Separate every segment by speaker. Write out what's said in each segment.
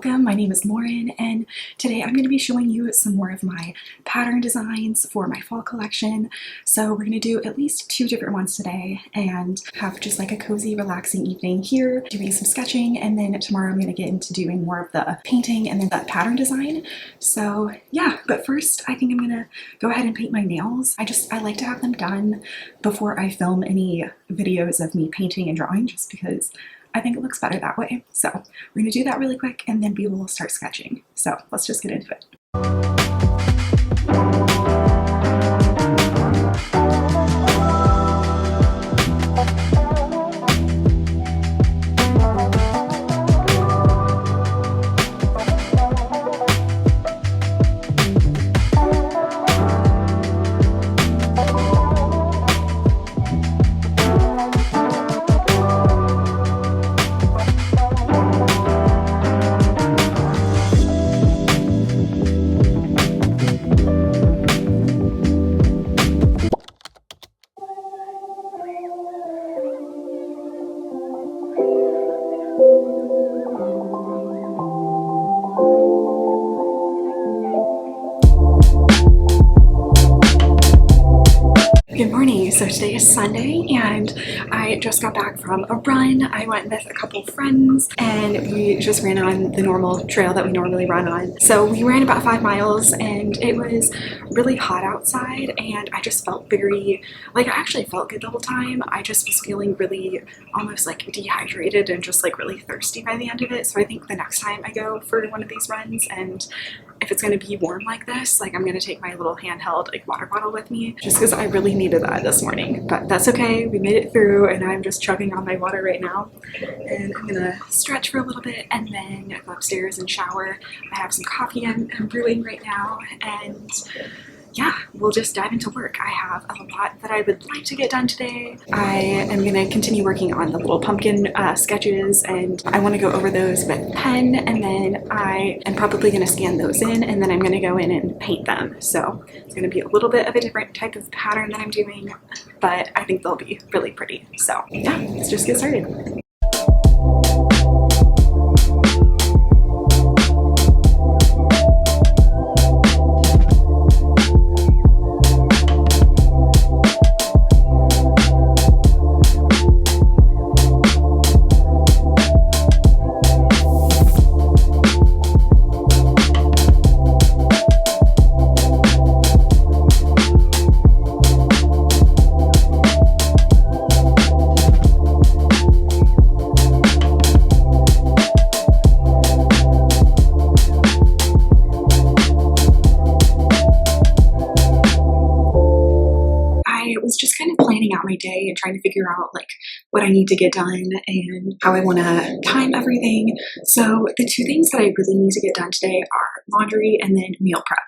Speaker 1: Welcome, my name is Lauren, and today I'm going to be showing you some more of my pattern designs for my fall collection. So we're going to do at least 2 different ones today and have just like a cozy, relaxing evening here, doing some sketching, and then tomorrow I'm going to get into doing more of the painting and then that pattern design. So yeah, but first I think I'm going to go ahead and paint my nails. I like to have them done before I film any videos of me painting and drawing, just because I think it looks better that way. So we're going to do that really quick and then we will start sketching. So let's just get into it. Good morning. So today is Sunday and I just got back from a run. I went with a couple friends and we just ran on the normal trail that we normally run on. So we ran about 5 miles and it was really hot outside and I just felt I actually felt good the whole time. I just was feeling really almost like dehydrated and just like really thirsty by the end of it. So I think the next time I go for one of these runs, and if it's going to be warm like this, like I'm going to take my little handheld like water bottle with me, just because I really needed that this morning. But that's okay, we made it through and I'm just chugging on my water right now. And I'm gonna stretch for a little bit and then go upstairs and shower. I have some coffee I'm brewing right now, and yeah, we'll just dive into work. I have a lot that I would like to get done today. I am going to continue working on the little pumpkin sketches, and I want to go over those with pen, and then I am probably going to scan those in, and then I'm going to go in and paint them. So it's going to be a little bit of a different type of pattern that I'm doing, but I think they'll be really pretty. So yeah, let's just get started. I was just kind of planning out my day and trying to figure out like what I need to get done and how I want to time everything. So the 2 things that I really need to get done today are laundry and then meal prep.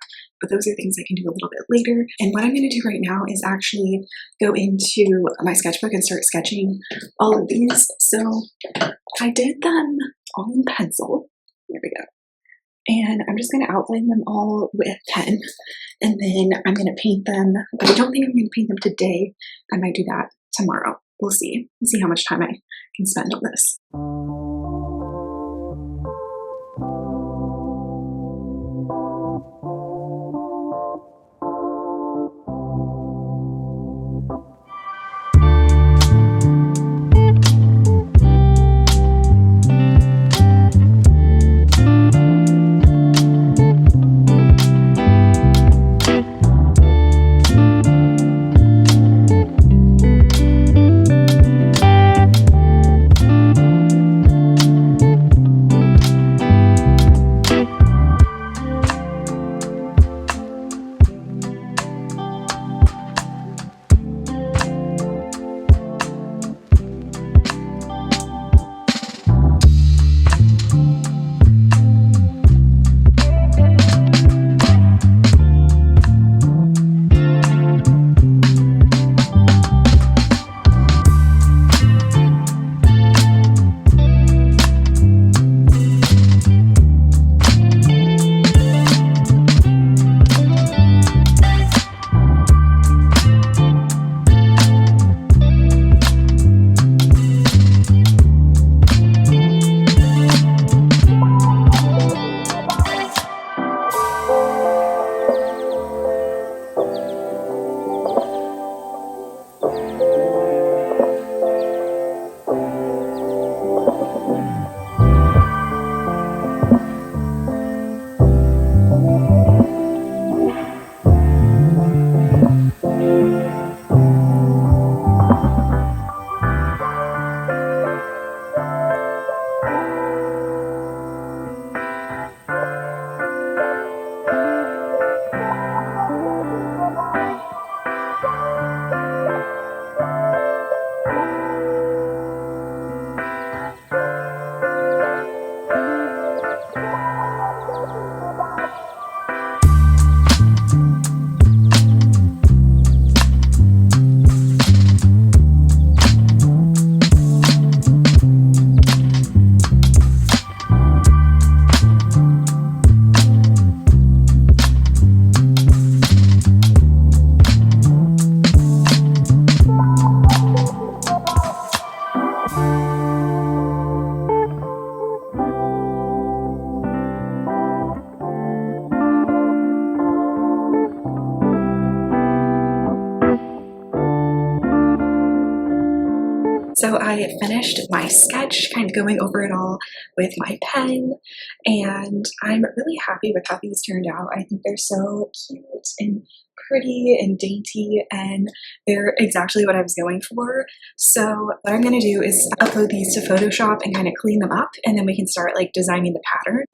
Speaker 1: But those are things I can do a little bit later. And what I'm going to do right now is actually go into my sketchbook and start sketching all of these. So I did them all in pencil. There we go. And I'm just going to outline them all with pen, and then I'm going to paint them, but I don't think I'm going to paint them today. I might do that tomorrow. We'll see. We'll see how much time I can spend on this. So I finished my sketch, kind of going over it all with my pen, and I'm really happy with how these turned out. I think they're so cute and pretty and dainty, and they're exactly what I was going for. So what I'm going to do is upload these to Photoshop and kind of clean them up, and then we can start like designing the pattern.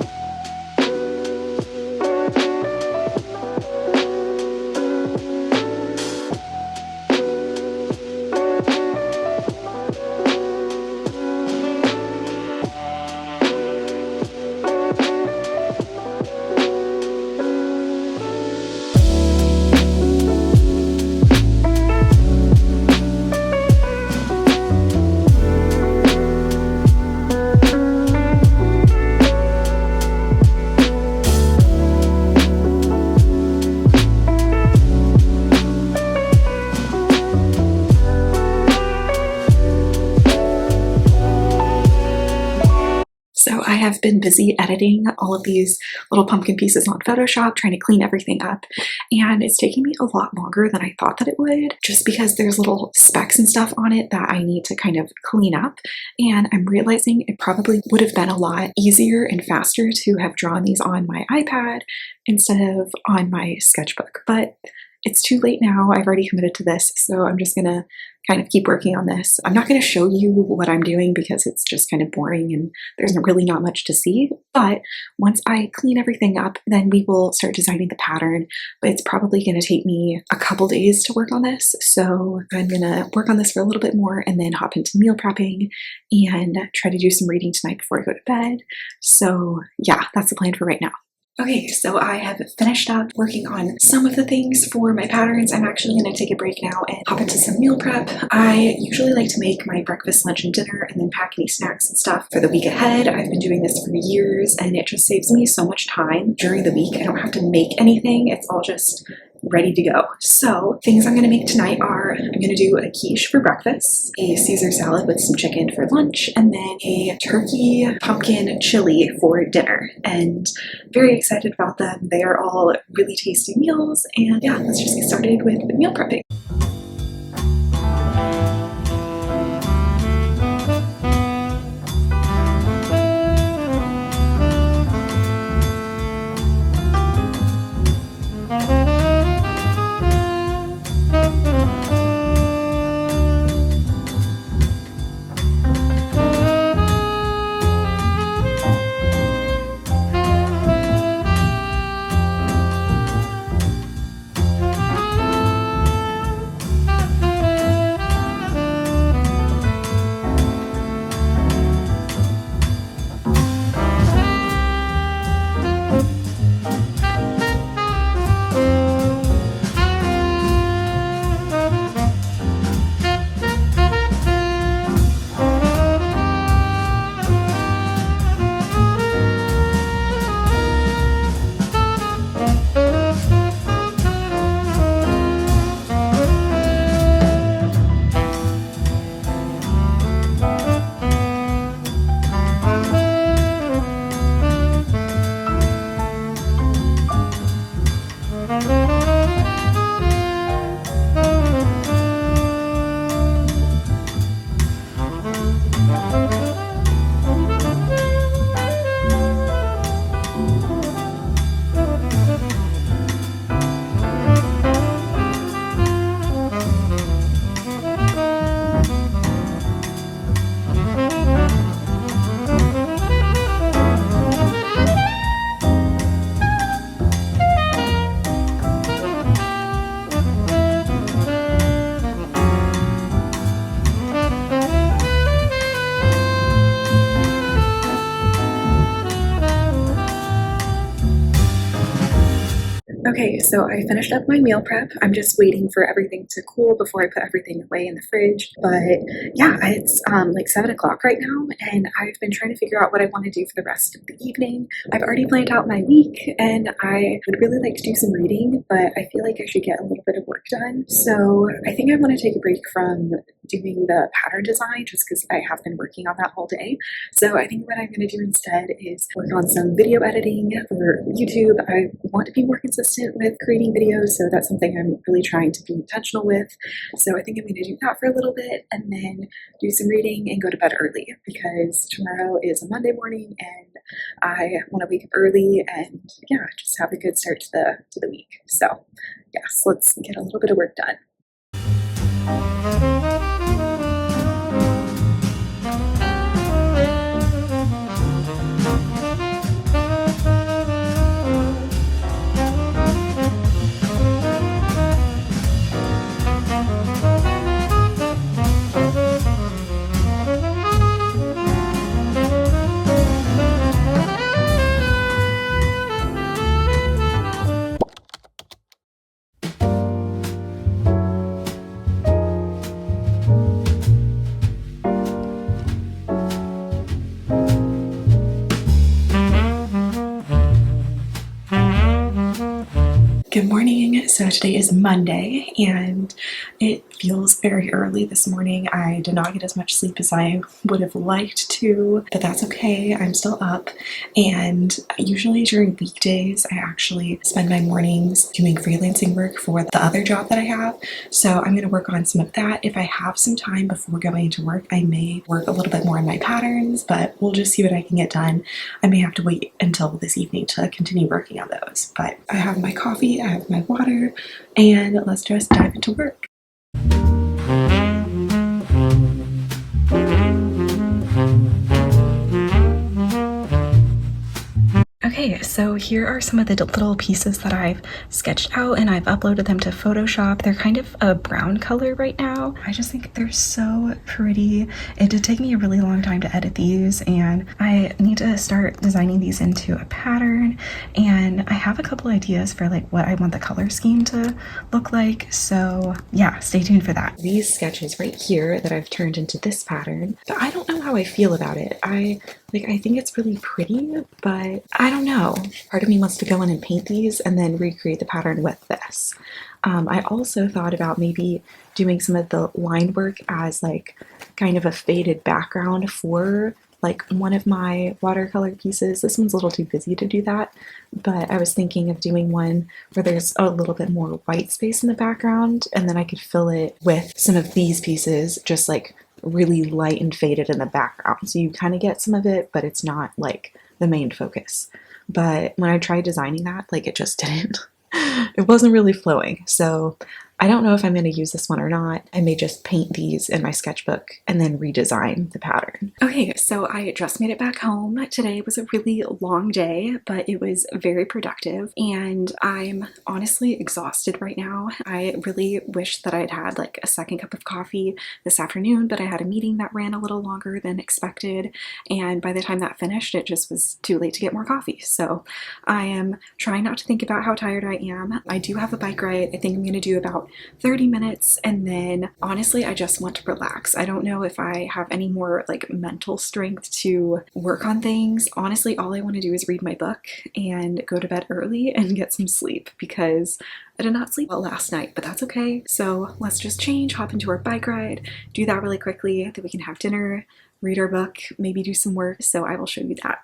Speaker 1: So I have been busy editing all of these little pumpkin pieces on Photoshop, trying to clean everything up, and it's taking me a lot longer than I thought that it would, just because there's little specks and stuff on it that I need to kind of clean up, and I'm realizing it probably would have been a lot easier and faster to have drawn these on my iPad instead of on my sketchbook, but it's too late now. I've already committed to this, so I'm just gonna kind of keep working on this. I'm not gonna show you what I'm doing because it's just kind of boring and there's really not much to see, but once I clean everything up, then we will start designing the pattern, but it's probably gonna take me a couple days to work on this, so I'm gonna work on this for a little bit more and then hop into meal prepping and try to do some reading tonight before I go to bed. So yeah, that's the plan for right now. Okay, so I have finished up working on some of the things for my patterns. I'm actually going to take a break now and hop into some meal prep. I usually like to make my breakfast, lunch, and dinner and then pack any snacks and stuff for the week ahead. I've been doing this for years and it just saves me so much time during the week. I don't have to make anything. It's all just ready to go. So things I'm going to make tonight are, I'm going to do a quiche for breakfast, a Caesar salad with some chicken for lunch, and then a turkey pumpkin chili for dinner. And very excited about them. They are all really tasty meals. And yeah, let's just get started with meal prepping. Okay, so I finished up my meal prep. I'm just waiting for everything to cool before I put everything away in the fridge. But yeah, it's like 7 o'clock right now, and I've been trying to figure out what I want to do for the rest of the evening. I've already planned out my week, and I would really like to do some reading, but I feel like I should get a little bit of work done. So I think I want to take a break from doing the pattern design just because I have been working on that all day. So I think what I'm going to do instead is work on some video editing for YouTube. I want to be more consistent consistent with creating videos, so that's something I'm really trying to be intentional with. So I think I'm going to do that for a little bit and then do some reading and go to bed early because tomorrow is a Monday morning and I want to wake up early and yeah, just have a good start to the week. So yes, let's get a little bit of work done. Good morning. So today is Monday and it feels very early this morning. I did not get as much sleep as I would have liked to, but that's okay. I'm still up. And usually during weekdays, I actually spend my mornings doing freelancing work for the other job that I have. So I'm going to work on some of that. If I have some time before going to work, I may work a little bit more on my patterns, but we'll just see what I can get done. I may have to wait until this evening to continue working on those, but I have my coffee, I have my water, and let's just dive into work. Okay, so here are some of the little pieces that I've sketched out and I've uploaded them to Photoshop. They're kind of a brown color right now. I just think they're so pretty. It did take me a really long time to edit these and I need to start designing these into a pattern, and I have a couple ideas for like what I want the color scheme to look like. So yeah, stay tuned for that. These sketches right here that I've turned into this pattern, but I don't know how I feel about it. I think it's really pretty, but I don't know. Part of me wants to go in and paint these and then recreate the pattern with this. I also thought about maybe doing some of the line work as like kind of a faded background for like one of my watercolor pieces. This one's a little too busy to do that, but I was thinking of doing one where there's a little bit more white space in the background and then I could fill it with some of these pieces, just like really light and faded in the background. So you kind of get some of it, but it's not like the main focus. But when I tried designing that, like it just didn't. It wasn't really flowing. So I don't know if I'm going to use this one or not. I may just paint these in my sketchbook and then redesign the pattern. Okay, so I just made it back home. Today was a really long day, but it was very productive and I'm honestly exhausted right now. I really wish that I'd had like a second cup of coffee this afternoon, but I had a meeting that ran a little longer than expected, and by the time that finished, it just was too late to get more coffee. So I am trying not to think about how tired I am. I do have a bike ride. I think I'm going to do about 30 minutes and then honestly I just want to relax. I don't know if I have any more like mental strength to work on things. Honestly, all I want to do is read my book and go to bed early and get some sleep because I did not sleep well last night, but that's okay. So let's just change, hop into our bike ride, do that really quickly, then we can have dinner, read our book, maybe do some work. So I will show you that.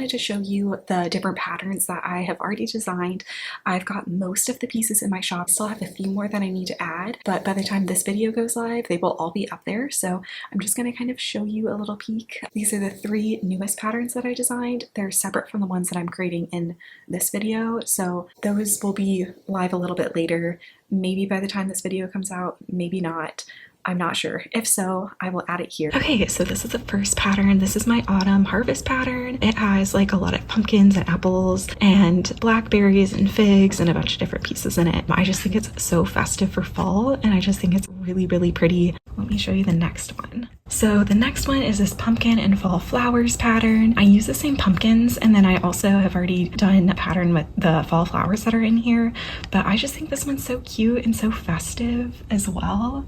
Speaker 1: To show you the different patterns that I have already designed. I've got most of the pieces in my shop. I still have a few more that I need to add, but by the time this video goes live, they will all be up there. So I'm just going to kind of show you a little peek. These are the 3 newest patterns that I designed. They're separate from the ones that I'm creating in this video. So those will be live a little bit later. Maybe by the time this video comes out, maybe not. I'm not sure. If so, I will add it here. Okay, so this is the first pattern. This is my autumn harvest pattern. It has like a lot of pumpkins and apples and blackberries and figs and a bunch of different pieces in it. I just think it's so festive for fall, and I just think it's really, really pretty. Let me show you the next one. So the next one is this pumpkin and fall flowers pattern. I use the same pumpkins, and then I also have already done a pattern with the fall flowers that are in here, but I just think this one's so cute and so festive as well.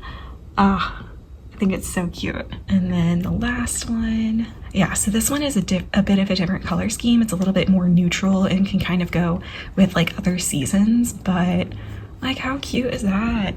Speaker 1: I think it's so cute. And then the last one, yeah, so this one is a bit of a different color scheme. It's a little bit more neutral and can kind of go with like other seasons, but like how cute is that?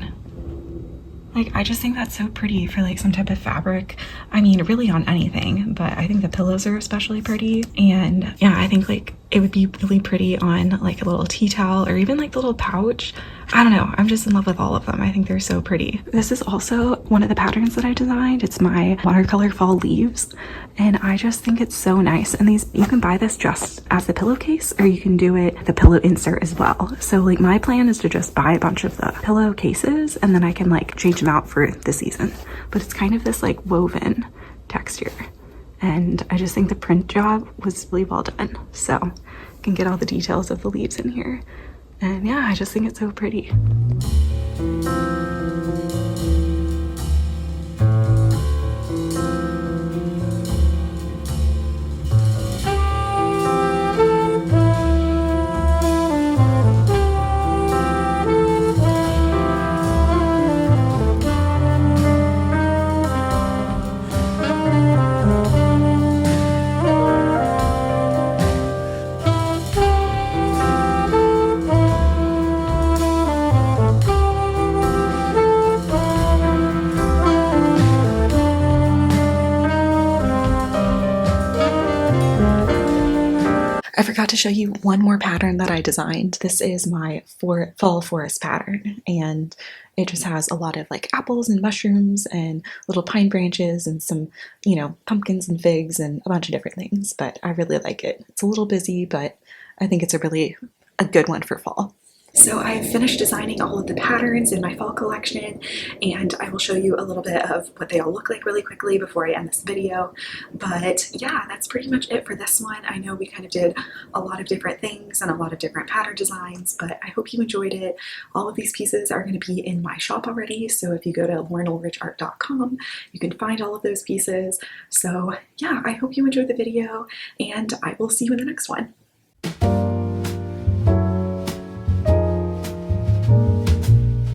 Speaker 1: Like, I just think that's so pretty for like some type of fabric. I mean, really on anything, but I think the pillows are especially pretty. And yeah, I think like it would be really pretty on like a little tea towel or even like the little pouch. I don't know, I'm just in love with all of them. I think they're so pretty. This is also one of the patterns that I designed. It's my watercolor fall leaves, and I just think it's so nice. And these, you can buy this just as the pillowcase, or you can do it the pillow insert as well. So like my plan is to just buy a bunch of the pillowcases, and then I can like change them out for the season. But it's kind of this like woven texture, and I just think the print job was really well done. So you can get all the details of the leaves in here. And yeah, I just think it's so pretty. I forgot to show you one more pattern that I designed. This is my fall forest pattern, and it just has a lot of like apples and mushrooms and little pine branches and some, you know, pumpkins and figs and a bunch of different things, but I really like it. It's a little busy, but I think it's a good one for fall. So I've finished designing all of the patterns in my fall collection, and I will show you a little bit of what they all look like really quickly before I end this video. But yeah, that's pretty much it for this one. I know we kind of did a lot of different things and a lot of different pattern designs, but I hope you enjoyed it. All of these pieces are going to be in my shop already, so if you go to laurenulrichart.com, you can find all of those pieces. So yeah, I hope you enjoyed the video, and I will see you in the next one.